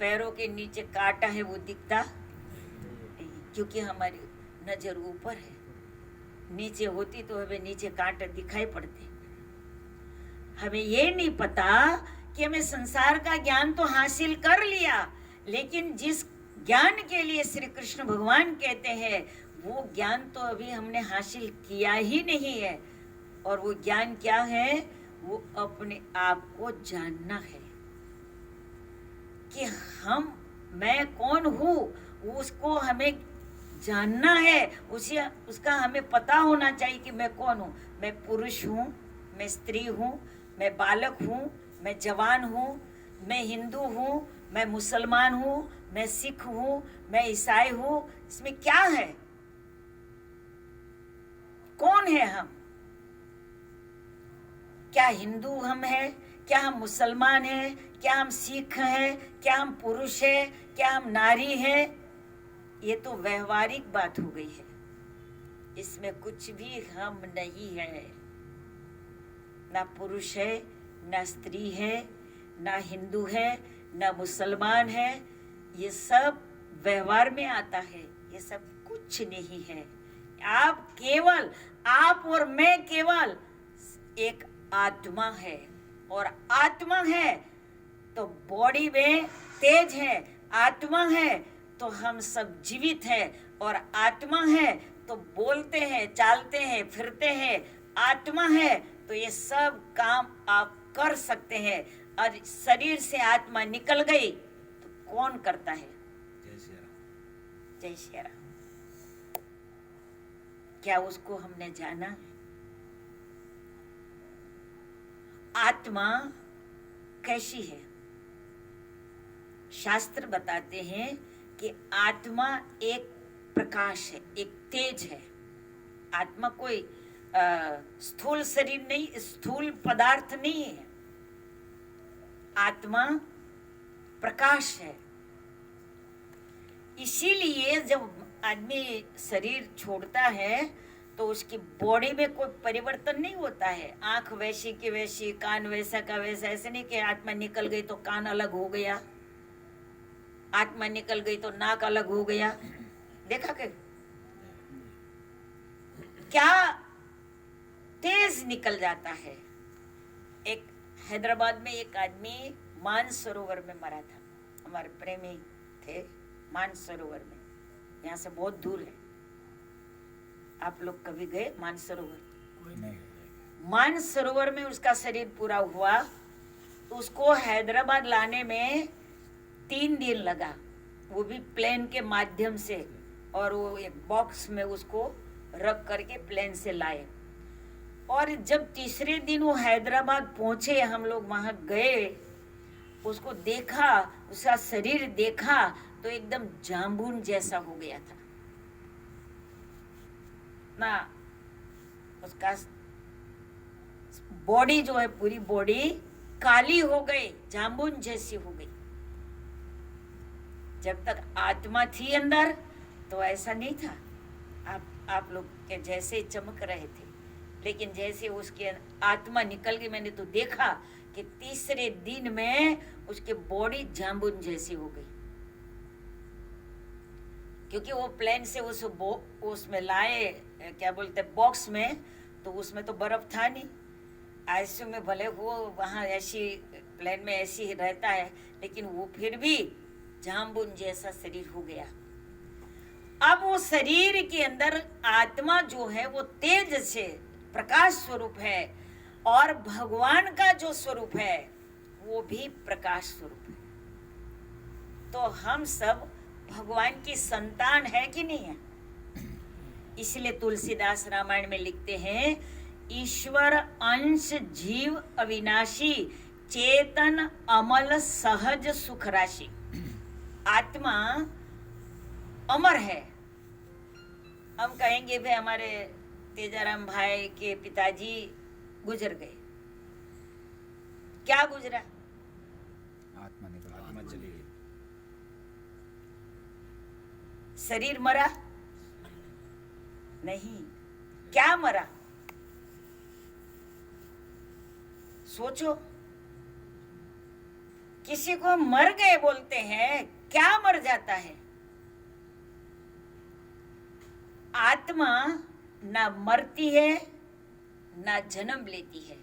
पैरों के नीचे कांटा है वो दिखता, क्योंकि हमारी नजर ऊपर है। नीचे होती तो हमें नीचे कांटे दिखाई पड़ते। हमें ये नहीं पता कि हमें संसार का ज्ञान तो हासिल कर लिया, लेकिन जिस ज्ञान के लिए श्री कृष्ण भगवान कहते हैं वो ज्ञान तो अभी हमने हासिल किया ही नहीं है। और वो ज्ञान क्या है? वो अपने आप को जानना है कि मैं कौन हूँ, उसको हमें जानना है। उसका हमें पता होना चाहिए कि मैं कौन हूँ। मैं पुरुष हूँ, मैं स्त्री हूँ, मैं बालक हूँ, मैं जवान हूँ, मैं हिंदू हूँ, मैं मुसलमान हूँ, मैं सिख हूँ, मैं ईसाई हूँ। इसमें क्या है? कौन है हम? क्या हिंदू हम हैं? क्या हम मुसलमान हैं? क्या हम सिख हैं? क्या हम पुरुष हैं? क्या हम नारी हैं? ये तो व्यवहारिक बात हो गई है। इसमें कुछ भी हम नहीं है। ना पुरुष है, ना स्त्री है, ना हिंदू है, ना मुसलमान है। ये सब व्यवहार में आता है, ये सब कुछ नहीं है। आप और मैं केवल एक आत्मा है। और आत्मा है तो बॉडी में तेज है, आत्मा है तो हम सब जीवित हैं, और आत्मा है तो बोलते हैं, चालते हैं, फिरते हैं। आत्मा है तो ये सब काम आप कर सकते हैं। और शरीर से आत्मा निकल गई तो कौन करता है? जय श्री राम। क्या उसको हमने जाना? आत्मा कैसी है? शास्त्र बताते हैं कि आत्मा एक प्रकाश है, एक तेज है। आत्मा कोई स्थूल शरीर नहीं, स्थूल पदार्थ नहीं है। आत्मा प्रकाश है। इसीलिए जब आदमी शरीर छोड़ता है तो उसकी बॉडी में कोई परिवर्तन नहीं होता है। आंख वैसी की वैसी, कान वैसा का वैसा। ऐसे नहीं कि आत्मा निकल गई तो कान अलग हो गया, आत्मा निकल गई तो नाक अलग हो गया। देखा क्या तेज निकल जाता है। एक हैदराबाद में एक आदमी मानसरोवर में मरा था। हमारे प्रेमी थे मानसरोवर में, यहाँ से बहुत दूर है। आप लोग कभी गए मानसरोवर? मानसरोवर में उसका शरीर पूरा हुआ तो उसको हैदराबाद लाने में 3 दिन लगा, वो भी प्लेन के माध्यम से। और वो एक बॉक्स में उसको रख करके प्लेन से लाए। और जब तीसरे दिन वो हैदराबाद पहुंचे, हम लोग वहां गए, उसको देखा, उसका शरीर देखा तो एकदम जामुन जैसा हो गया था ना। उसका बॉडी जो है, पूरी बॉडी काली हो गई, जामुन जैसी हो गई। जब तक आत्मा थी अंदर तो ऐसा नहीं था, आप लोग के जैसे चमक रहे थे। लेकिन जैसे उसके आत्मा निकल गई, मैंने तो देखा कि तीसरे दिन में उसकी बॉडी जामुन जैसी हो गई। क्योंकि वो प्लेन से उसमें लाए, क्या बोलते बॉक्स में, तो उसमें तो बर्फ था नहीं। आईसीयू में भले वो वहाँ ऐसी प्लेन में ऐसी ही रहता है, लेकिन वो फिर भी जामुन जैसा शरीर हो गया। अब वो शरीर के अंदर आत्मा जो है वो तेज से प्रकाश स्वरूप है, और भगवान का जो स्वरूप है वो भी प्रकाश स्वरूप है। तो हम सब भगवान की संतान है कि नहीं है? इसलिए तुलसीदास रामायण में लिखते हैं, ईश्वर अंश जीव अविनाशी, चेतन अमल सहज सुख राशि। आत्मा अमर है। हम कहेंगे भाई हमारे तेजाराम भाई के पिताजी गुजर गए, क्या गुजरा? आत्मा निकल, आत्मा चली गई। शरीर मरा नहीं, क्या मरा? सोचो किसी को मर गए बोलते हैं, क्या मर जाता है? आत्मा ना मरती है ना जन्म लेती है।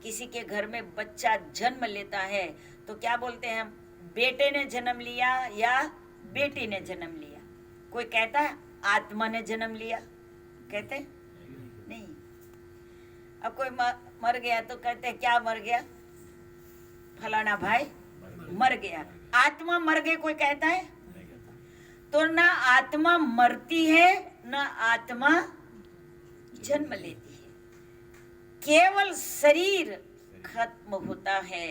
किसी के घर में बच्चा जन्म लेता है तो क्या बोलते हैं हम? बेटे ने जन्म लिया या बेटी ने जन्म लिया। कोई कहता है आत्मा ने जन्म लिया? कहते हैं? नहीं। अब कोई मर गया तो कहते हैं क्या मर गया? फलाना भाई मर गया। आत्मा मर गई कोई कहता है? तो ना आत्मा मरती है ना आत्मा जन्म लेती है। केवल शरीर खत्म होता है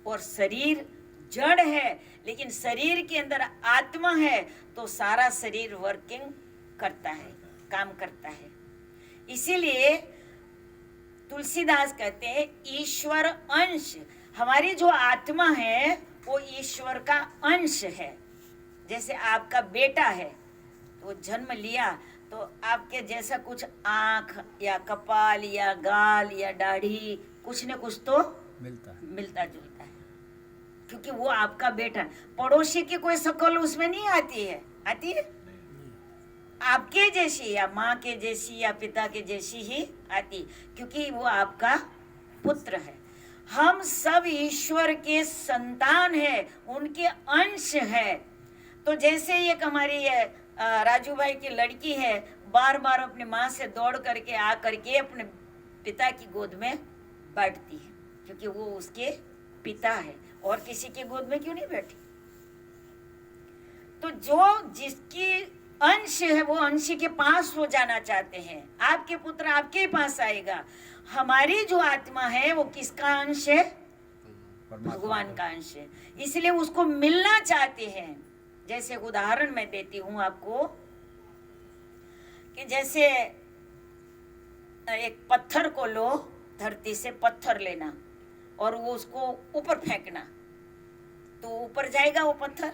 और शरीर जड़ है, लेकिन शरीर के अंदर आत्मा है तो सारा शरीर वर्किंग करता है, काम करता है। इसीलिए तुलसीदास कहते हैं ईश्वर अंश। हमारी जो आत्मा है वो ईश्वर का अंश है। जैसे आपका बेटा है तो जन्म लिया तो आपके जैसा कुछ आंख या कपाल या गाल या दाढ़ी कुछ न कुछ तो मिलता जुलता है, क्योंकि वो आपका बेटा है। पड़ोसी की कोई शक्ल उसमें नहीं आती है? आती है? आपके जैसी या माँ के जैसी या पिता के जैसी ही आती, क्योंकि वो आपका पुत्र है। हम सब ईश्वर के संतान है, उनके अंश है। तो जैसे एक हमारी राजू भाई की लड़की है, बार बार अपनी माँ से दौड़ करके आ करके अपने पिता की गोद में बैठती है, क्योंकि वो उसके पिता है। और किसी के गोद में क्यों नहीं बैठी? तो जो जिसकी अंश है वो अंश के पास हो जाना चाहते हैं। आपके पुत्र आपके पास आएगा। हमारी जो आत्मा है वो किसका अंश है? भगवान का अंश है, इसलिए उसको मिलना चाहते हैं। जैसे उदाहरण मैं देती हूँ आपको कि जैसे एक पत्थर को लो, धरती से पत्थर लेना और वो उसको ऊपर फेंकना, तो ऊपर जाएगा वो पत्थर?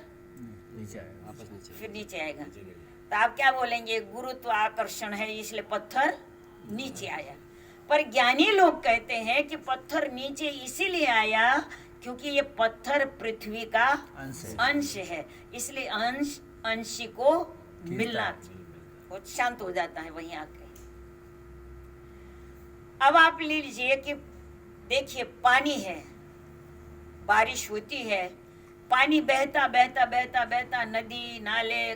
नीचे आएगा, वापस नीचे, फिर नीचे आएगा। तो आप क्या बोलेंगे? गुरुत्व आकर्षण है इसलिए पत्थर नीचे आया। पर ज्ञानी लोग कहते हैं कि पत्थर नीचे इसीलिए आया क्योंकि ये पत्थर पृथ्वी का अंश है, इसलिए अंश को मिलना, वो शांत हो जाता है वहीं आके। अब आप लीजिए कि देखिए पानी है, बारिश होती है, पानी बहता बहता बहता बहता नदी नाले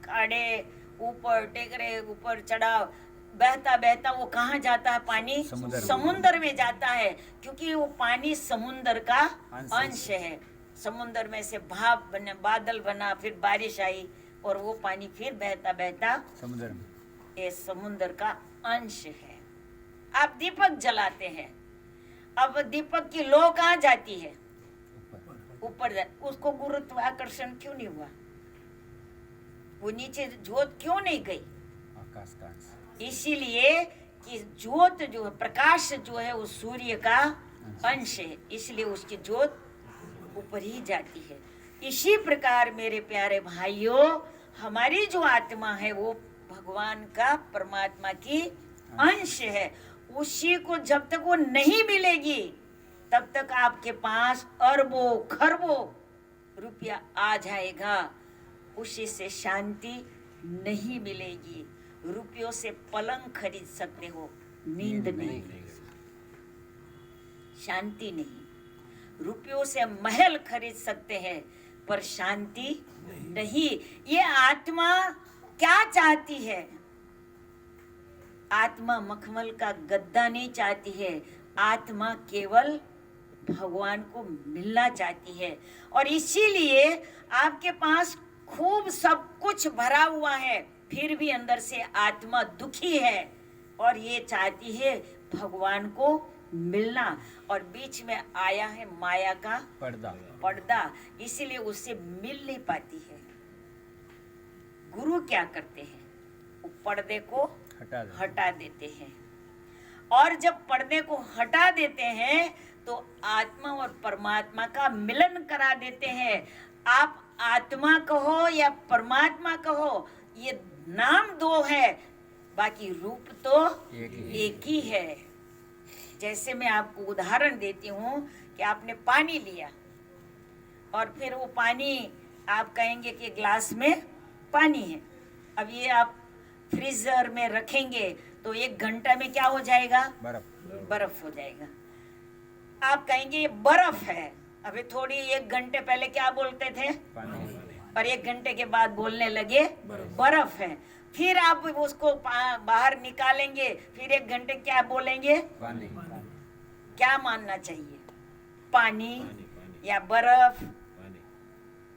खाड़े ऊपर टेकरे ऊपर चढ़ाव बहता बहता वो कहाँ जाता है? पानी समुद्र में जाता है, क्योंकि वो पानी समुद्र का अंश है। समुद्र में से भाप बने, बादल बना, फिर बारिश आई और वो पानी फिर बहता बहता समुद्र में, ये समुद्र का अंश है। आप दीपक जलाते हैं, अब दीपक की लौ कहाँ जाती है? ऊपर। उसको गुरुत्वाकर्षण क्यों नहीं हुआ? वो नीचे ज्योत क्यों नहीं गई? आकाश का अंश। इसीलिए कि ज्योत जो है, प्रकाश जो है, वो सूर्य का अंश है, इसलिए उसकी ज्योत ऊपर ही जाती है। इसी प्रकार मेरे प्यारे भाइयों, हमारी जो आत्मा है वो भगवान का, परमात्मा की अंश है। उसी को जब तक वो नहीं मिलेगी तब तक आपके पास अरबों खरबों रुपया आ जाएगा, उसी से शांति नहीं मिलेगी। रुपयों से पलंग खरीद सकते हो, नींद नहीं, शांति नहीं। रुपयों से महल खरीद सकते हैं पर शांति नहीं। ये आत्मा क्या चाहती है? आत्मा मखमल का गद्दा नहीं चाहती है, आत्मा केवल भगवान को मिलना चाहती है। और इसीलिए आपके पास खूब सब कुछ भरा हुआ है, फिर भी अंदर से आत्मा दुखी है और ये चाहती है भगवान को मिलना। और बीच में आया है माया का पर्दा, इसीलिए उससे मिल नहीं पाती है। गुरु क्या करते हैं? वो पर्दे को हटा देते हैं, और जब पर्दे को हटा देते हैं तो आत्मा और परमात्मा का मिलन करा देते हैं। आप आत्मा कहो या परमात्मा कहो, ये नाम दो है, बाकी रूप तो एक ही है। जैसे मैं आपको उदाहरण देती हूँ कि आपने पानी लिया, और फिर वो पानी आप कहेंगे कि ग्लास में पानी है। अब ये आप फ्रीजर में रखेंगे तो 1 घंटा में क्या हो जाएगा? बर्फ बर्फ हो जाएगा। आप कहेंगे ये बर्फ है, अभी थोड़ी 1 घंटे पहले क्या बोलते थे? पानी और 1 घंटे के बाद बोलने लगे बर्फ है। फिर आप उसको बाहर निकालेंगे, फिर 1 घंटे क्या बोलेंगे? पानी क्या मानना चाहिए? पानी या बर्फ?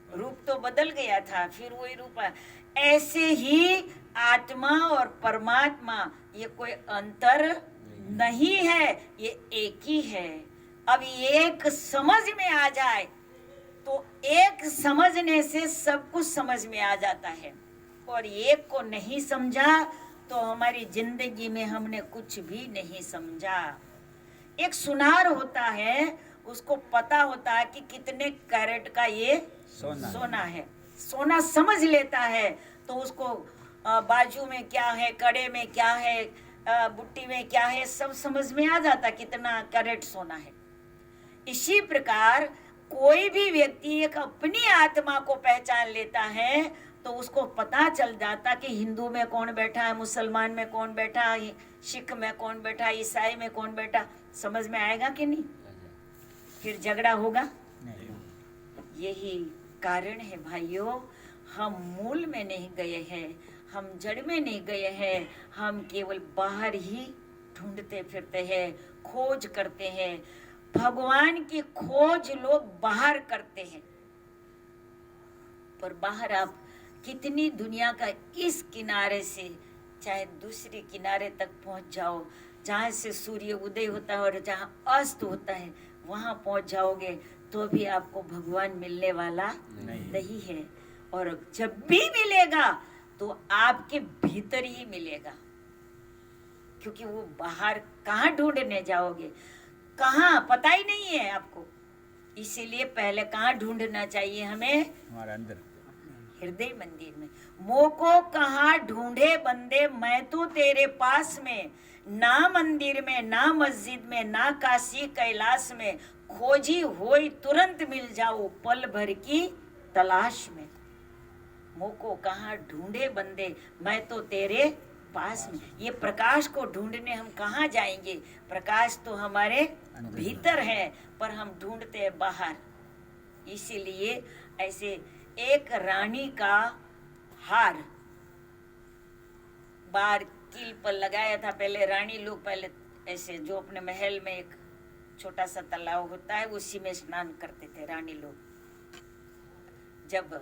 रूप तो बदल गया था, फिर वही रूप है। ऐसे ही आत्मा और परमात्मा ये कोई अंतर नहीं है, ये एक ही है। अब एक समझ में आ जाए तो एक समझने से सब कुछ समझ में आ जाता है, और एक को नहीं समझा तो हमारी जिंदगी में हमने कुछ भी नहीं समझा। एक सुनार होता है, उसको पता होता है कि कितने कैरेट का ये सोना है, सोना समझ लेता है। तो उसको बाजू में क्या है, कड़े में क्या है, बुट्टी में क्या है, सब समझ में आ जाता कितना कैरेट सोना है। इसी प्रकार कोई भी व्यक्ति एक अपनी आत्मा को पहचान लेता है तो उसको पता चल जाता कि हिंदू में कौन बैठा है, मुसलमान में कौन बैठा है, सिख में कौन बैठा है, ईसाई में कौन बैठा। समझ में आएगा कि नहीं? फिर झगड़ा होगा नहीं। यही कारण है भाइयों, हम मूल में नहीं गए हैं, हम जड़ में नहीं गए हैं, हम केवल बाहर ही ढूंढते फिरते हैं, खोज करते हैं। भगवान की खोज लोग बाहर करते हैं, पर बाहर आप कितनी दुनिया का इस किनारे से चाहे दूसरे किनारे तक पहुंच जाओ, जहाँ से सूर्य उदय होता है और जहाँ अस्त होता है वहां पहुंच जाओगे तो भी आपको भगवान मिलने वाला नहीं है। और जब भी मिलेगा तो आपके भीतर ही मिलेगा, क्योंकि वो बाहर कहाँ ढूंढने जाओगे, कहाँ पता ही नहीं है आपको। इसीलिए पहले कहाँ ढूंढना चाहिए हमें? हमारे अंदर हृदय मंदिर में। मोको कहाँ ढूंढे बंदे, मैं तो तेरे पास में, ना मंदिर में, ना मस्जिद में, ना काशी कैलाश में, खोजी होई तुरंत मिल जाओ पल भर की तलाश में। मोको कहाँ ढूंढे बंदे, मैं तो तेरे पास में। ये प्रकाश को ढूंढने हम कहाँ जाएंगे? प्रकाश तो हमारे भीतर है, पर हम ढूंढते हैं बाहर। इसीलिए ऐसे एक रानी का हार बार कील पर लगाया था। पहले रानी लोग पहले ऐसे जो अपने महल में एक छोटा सा तालाब होता है उसी में स्नान करते थे रानी लोग। जब